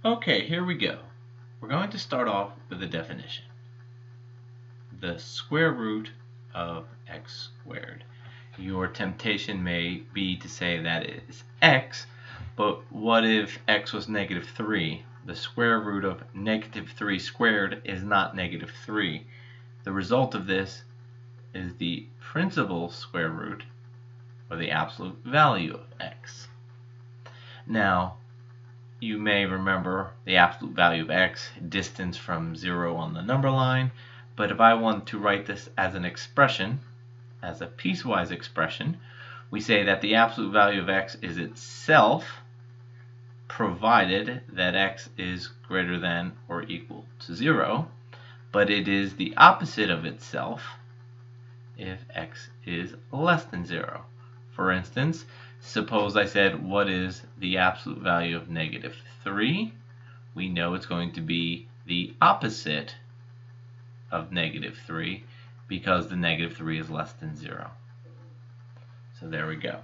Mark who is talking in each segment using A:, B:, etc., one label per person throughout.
A: Okay, here we go. We're going to start off with a definition. The square root of x squared. Your temptation may be to say that it is x, but what if x was negative 3? The square root of negative 3 squared is not negative 3. The result of this is the principal square root, or the absolute value of x. Now, you may remember the absolute value of x, distance from 0 on the number line, but if I want to write this as an expression, as a piecewise expression, we say that the absolute value of x is itself, provided that x is greater than or equal to 0, but it is the opposite of itself if x is less than 0. For instance, suppose I said, what is the absolute value of negative 3? We know it's going to be the opposite of negative 3 because the negative 3 is less than 0. So there we go.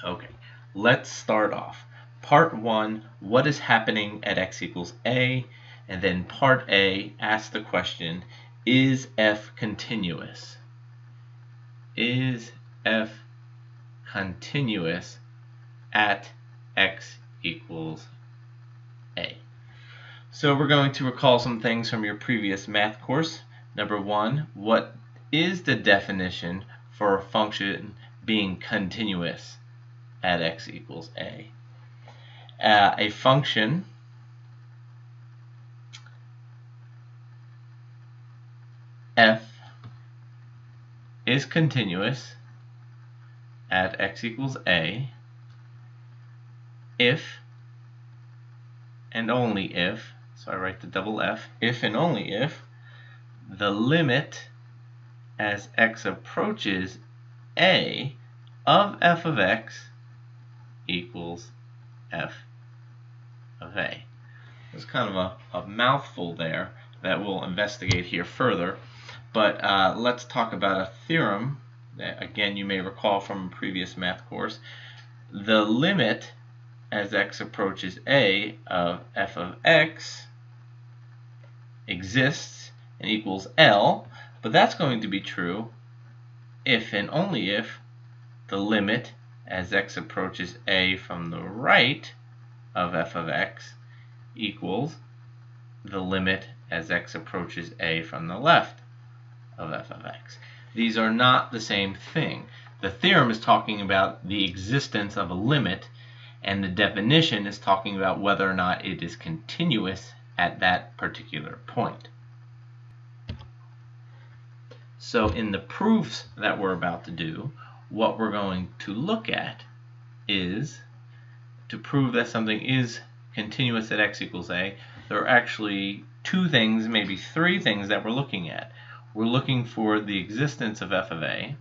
A: Okay, let's start off. Part 1, what is happening at x equals a? And then part A asks the question, is f continuous? Is f continuous at x equals a? So we're going to recall some things from your previous math course. Number 1, what is the definition for a function being continuous at x equals a? A function f is continuous at x equals a if and only if, so I write the double F, if and only if the limit as x approaches a of f of x equals f of a. It's kind of a mouthful there that we'll investigate here further, but let's talk about a theorem that, again, you may recall from a previous math course. The limit as x approaches a of f of x exists and equals L, but that's going to be true if and only if the limit as x approaches a from the right of f of x equals the limit as x approaches a from the left of f of x. These are not the same thing. The theorem is talking about the existence of a limit, and the definition is talking about whether or not it is continuous at that particular point. So in the proofs that we're about to do, what we're going to look at is to prove that something is continuous at x equals a. There are actually two things, maybe three things that we're looking at. We're looking for the existence of f of a.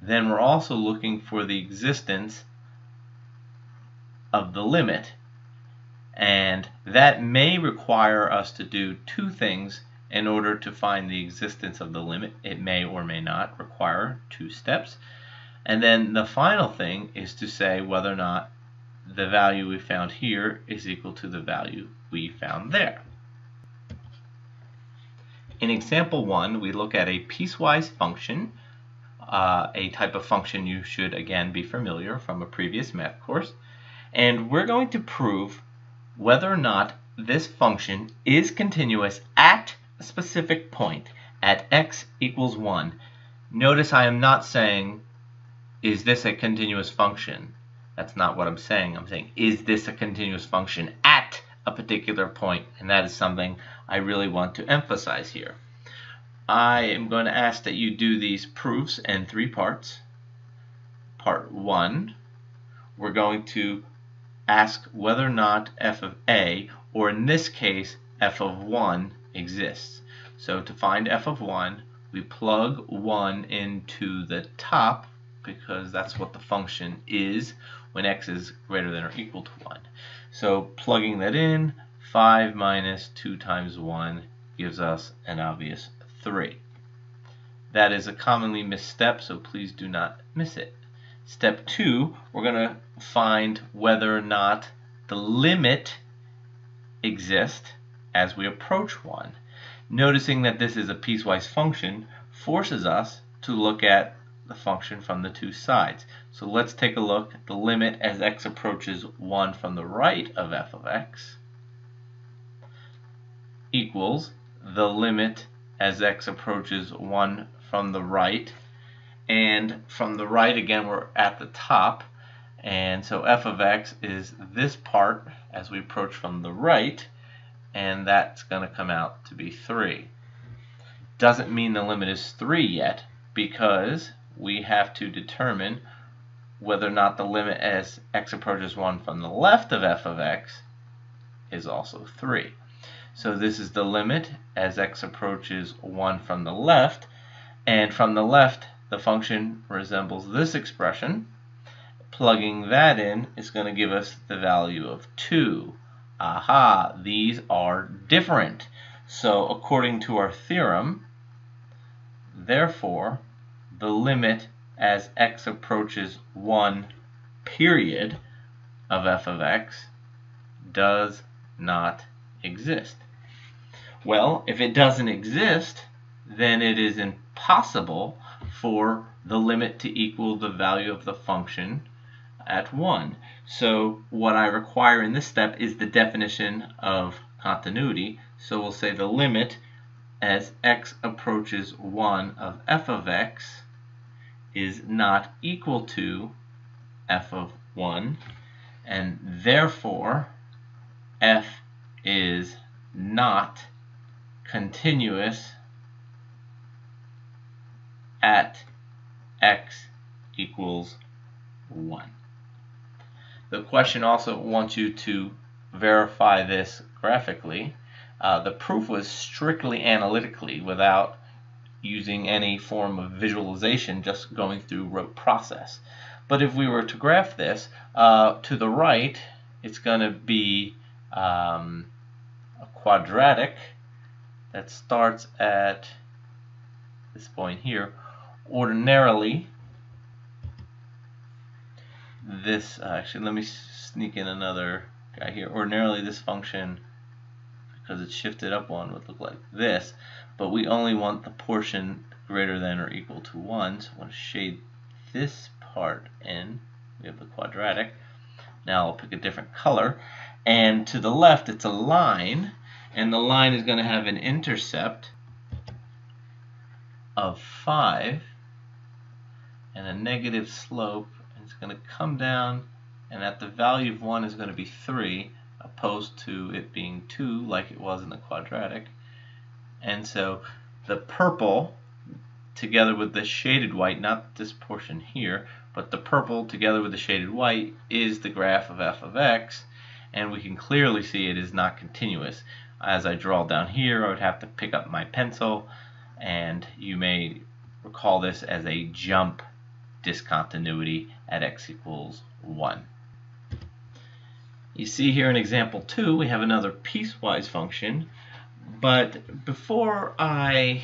A: Then we're also looking for the existence of the limit. And that may require us to do two things in order to find the existence of the limit. It may or may not require two steps. And then the final thing is to say whether or not the value we found here is equal to the value we found there. In example 1, we look at a piecewise function, a type of function you should again be familiar from a previous math course, and we're going to prove whether or not this function is continuous at a specific point at x equals 1. Notice I am not saying, is this a continuous function? That's not what I'm saying. I'm saying, is this a continuous function at a particular point? And that is something I really want to emphasize here. I am going to ask that you do these proofs in 3 parts. Part 1, we're going to ask whether or not f of a, or in this case, f of 1, exists. So to find f of 1, we plug 1 into the top, because that's what the function is when x is greater than or equal to 1. So plugging that in, 5 minus 2 times 1 gives us an obvious 3. That is a commonly missed step, so please do not miss it. Step 2, we're going to find whether or not the limit exist as we approach 1. Noticing that this is a piecewise function forces us to look at the function from the two sides. So let's take a look at the limit as x approaches 1 from the right of f of x equals the limit as x approaches 1 from the right. And from the right, again, we're at the top. And so f of x is this part as we approach from the right. And that's going to come out to be 3. Doesn't mean the limit is 3 yet, because we have to determine whether or not the limit as x approaches 1 from the left of f of x is also 3. So this is the limit as x approaches 1 from the left, and from the left the function resembles this expression. Plugging that in is going to give us the value of 2. Aha, these are different. So according to our theorem, therefore, the limit as x approaches 1 period of f of x does not exist. Well, if it doesn't exist, then it is impossible for the limit to equal the value of the function at 1. So what I require in this step is the definition of continuity. So we'll say the limit as x approaches 1 of f of x is not equal to f of 1, and therefore f is not continuous at x equals 1. The question also wants you to verify this graphically. The proof was strictly analytically without using any form of visualization, just going through rote process. But if we were to graph this, to the right, it's going to be a quadratic that starts at this point here. Ordinarily, this, actually let me sneak in another guy here. Ordinarily this function, because it's shifted up 1, would look like this, but we only want the portion greater than or equal to 1, so I'm going to shade this part in. We have the quadratic. Now I'll pick a different color, and to the left it's a line, and the line is going to have an intercept of 5 and a negative slope, and it's going to come down, and at the value of 1 is going to be 3, opposed to it being 2 like it was in the quadratic. And so the purple together with the shaded white, not this portion here, but the purple together with the shaded white is the graph of f of x, and we can clearly see it is not continuous. As I draw down here, I would have to pick up my pencil, and you may recall this as a jump discontinuity at x equals 1. You see here in example 2 we have another piecewise function, but before I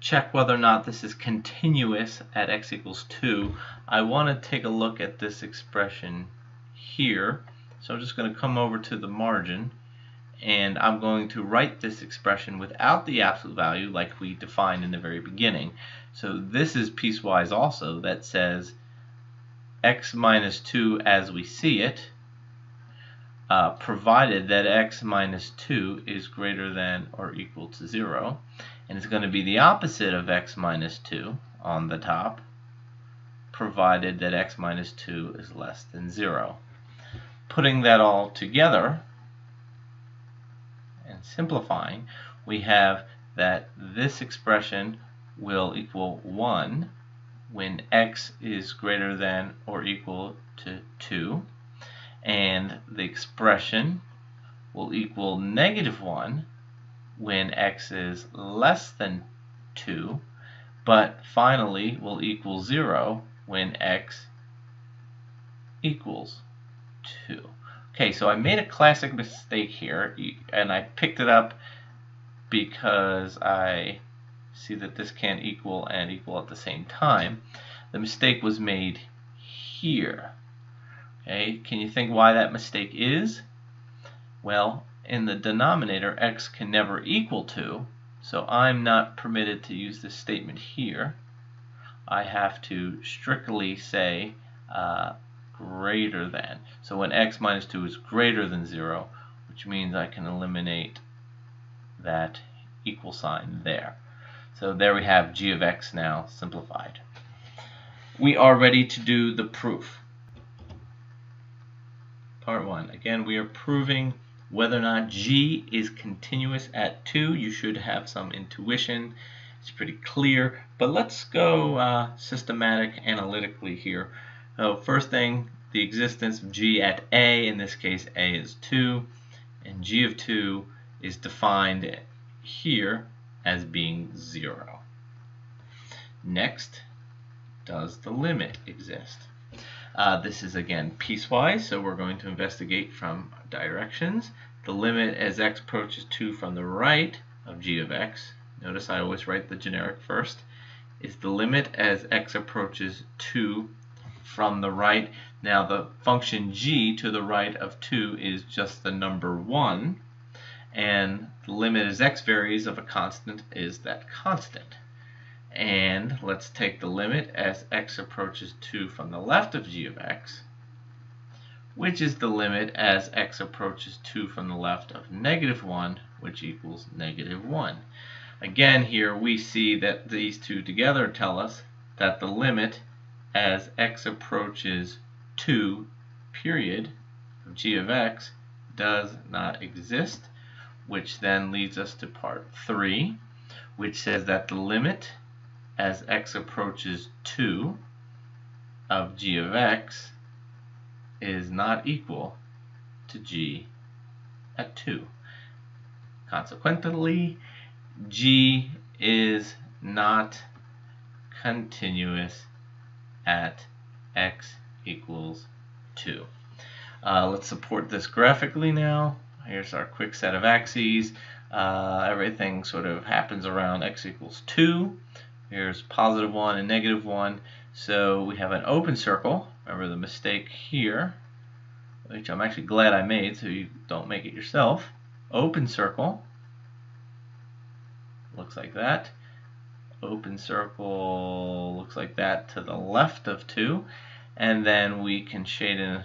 A: check whether or not this is continuous at x equals 2, I want to take a look at this expression here. So I'm just going to come over to the margin, and I'm going to write this expression without the absolute value like we defined in the very beginning. So this is piecewise also, that says x minus 2 as we see it, provided that x minus 2 is greater than or equal to 0. And it's going to be the opposite of x minus 2 on the top, provided that x minus 2 is less than 0. Putting that all together and simplifying, we have that this expression will equal 1 when x is greater than or equal to 2, and the expression will equal negative 1 when x is less than 2, but finally will equal 0 when x equals 2. Okay, so I made a classic mistake here, and I picked it up because I see that this can't equal and equal at the same time. The mistake was made here. Okay, can you think why that mistake is? Well, in the denominator, x can never equal 2, so I'm not permitted to use this statement here. I have to strictly say greater than. So when x minus 2 is greater than 0, which means I can eliminate that equal sign there. So there we have g of x now simplified. We are ready to do the proof. Part 1. Again, we are proving whether or not g is continuous at 2. You should have some intuition. It's pretty clear, but let's go systematic analytically here. So first thing, the existence of g at a, in this case a is 2, and g of 2 is defined here as being 0. Next, does the limit exist? This is again piecewise, so we're going to investigate from directions. The limit as x approaches 2 from the right of g of x, notice I always write the generic first, is the limit as x approaches 2 from the right. Now the function g to the right of 2 is just the number 1, and the limit as x varies of a constant is that constant. And let's take the limit as x approaches 2 from the left of g of x, which is the limit as x approaches 2 from the left of -1, which equals -1. Again, here we see that these two together tell us that the limit as x approaches 2, period, of g of x does not exist, which then leads us to part 3, which says that the limit as x approaches 2 of g of x is not equal to g at 2. Consequently, g is not continuous at x equals 2. Let's support this graphically now. Here's our quick set of axes. Everything sort of happens around x equals 2. Here's +1 and -1. So we have an open circle. Remember the mistake here, which I'm actually glad I made so you don't make it yourself. Open circle looks like that. Open circle looks like that to the left of 2. And then we can shade in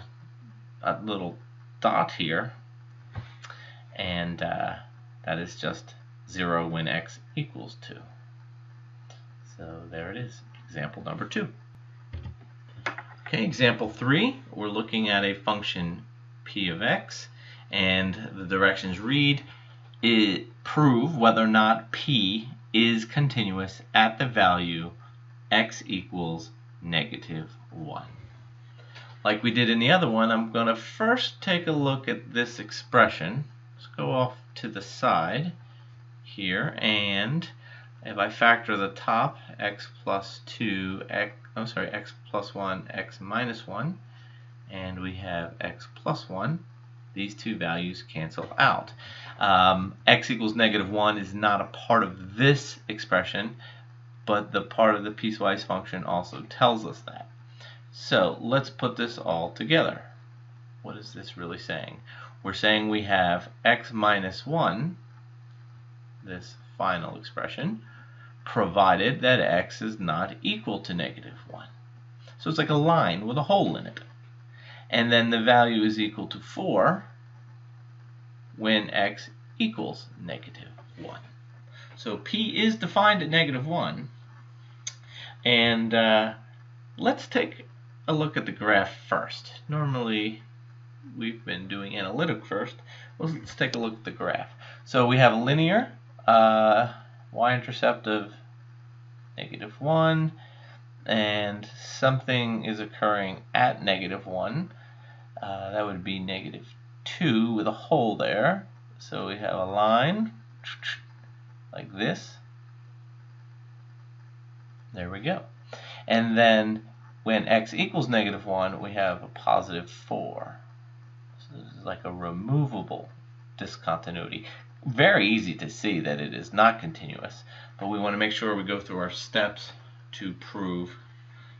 A: a little dot here. And that is just 0 when x equals 2. So there it is, example number 2. Okay, example 3, we're looking at a function p of x, and the directions read, prove whether or not p is continuous at the value x equals -1. Like we did in the other one, I'm going to first take a look at this expression. Let's go off to the side here, and if I factor the top, x plus 1, x minus 1, and we have x plus 1, these two values cancel out. X equals -1 is not a part of this expression, but the part of the piecewise function also tells us that. So let's put this all together. What is this really saying? We're saying we have x minus 1, this final expression, provided that x is not equal to -1. So it's like a line with a hole in it. And then the value is equal to 4 when x equals -1. So p is defined at -1. And let's take a look at the graph first. Normally we've been doing analytic first. Well, let's take a look at the graph. So we have a linear y-intercept of -1, and something is occurring at -1. That would be -2 with a hole there. So we have a line like this. There we go. And then when x equals -1, we have a +4. So this is like a removable discontinuity. Very easy to see that it is not continuous, but we want to make sure we go through our steps to prove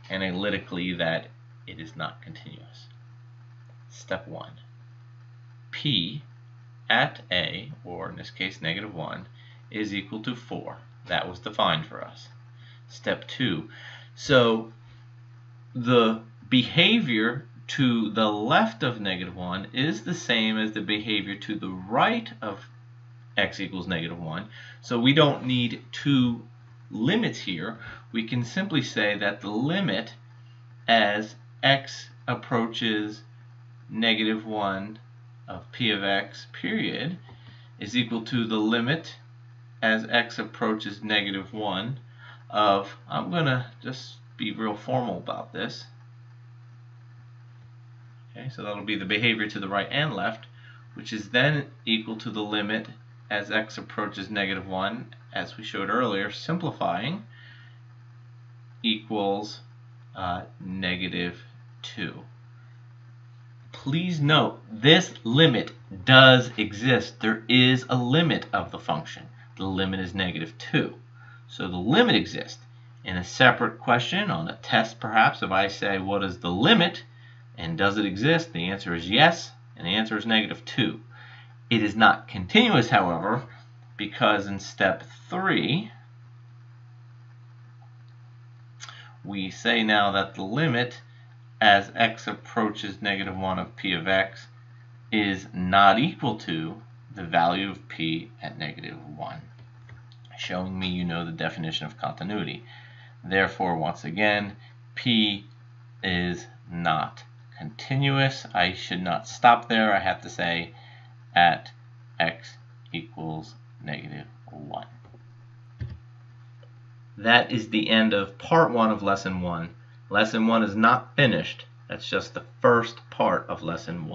A: analytically that it is not continuous. Step 1. P at a, or in this case -1, is equal to 4. That was defined for us. Step 2. So the behavior to the left of -1 is the same as the behavior to the right of x equals -1. So we don't need two limits here. We can simply say that the limit as x approaches -1 of p of x period is equal to the limit as x approaches -1 of, I'm going to just be real formal about this. Okay, so that'll be the behavior to the right and left, which is then equal to the limit as x approaches -1, as we showed earlier, simplifying, equals -2. Please note, this limit does exist. There is a limit of the function. The limit is -2. So the limit exists. In a separate question, on a test perhaps, if I say, what is the limit and does it exist? The answer is yes, and the answer is -2. It is not continuous, however, because in step 3, we say now that the limit as x approaches -1 of p of x is not equal to the value of p at -1, showing me you know the definition of continuity. Therefore, once again, p is not continuous. I should not stop there. I have to say at x equals -1. That is the end of part 1 of lesson 1. Lesson 1 is not finished. That's just the first part of lesson 1.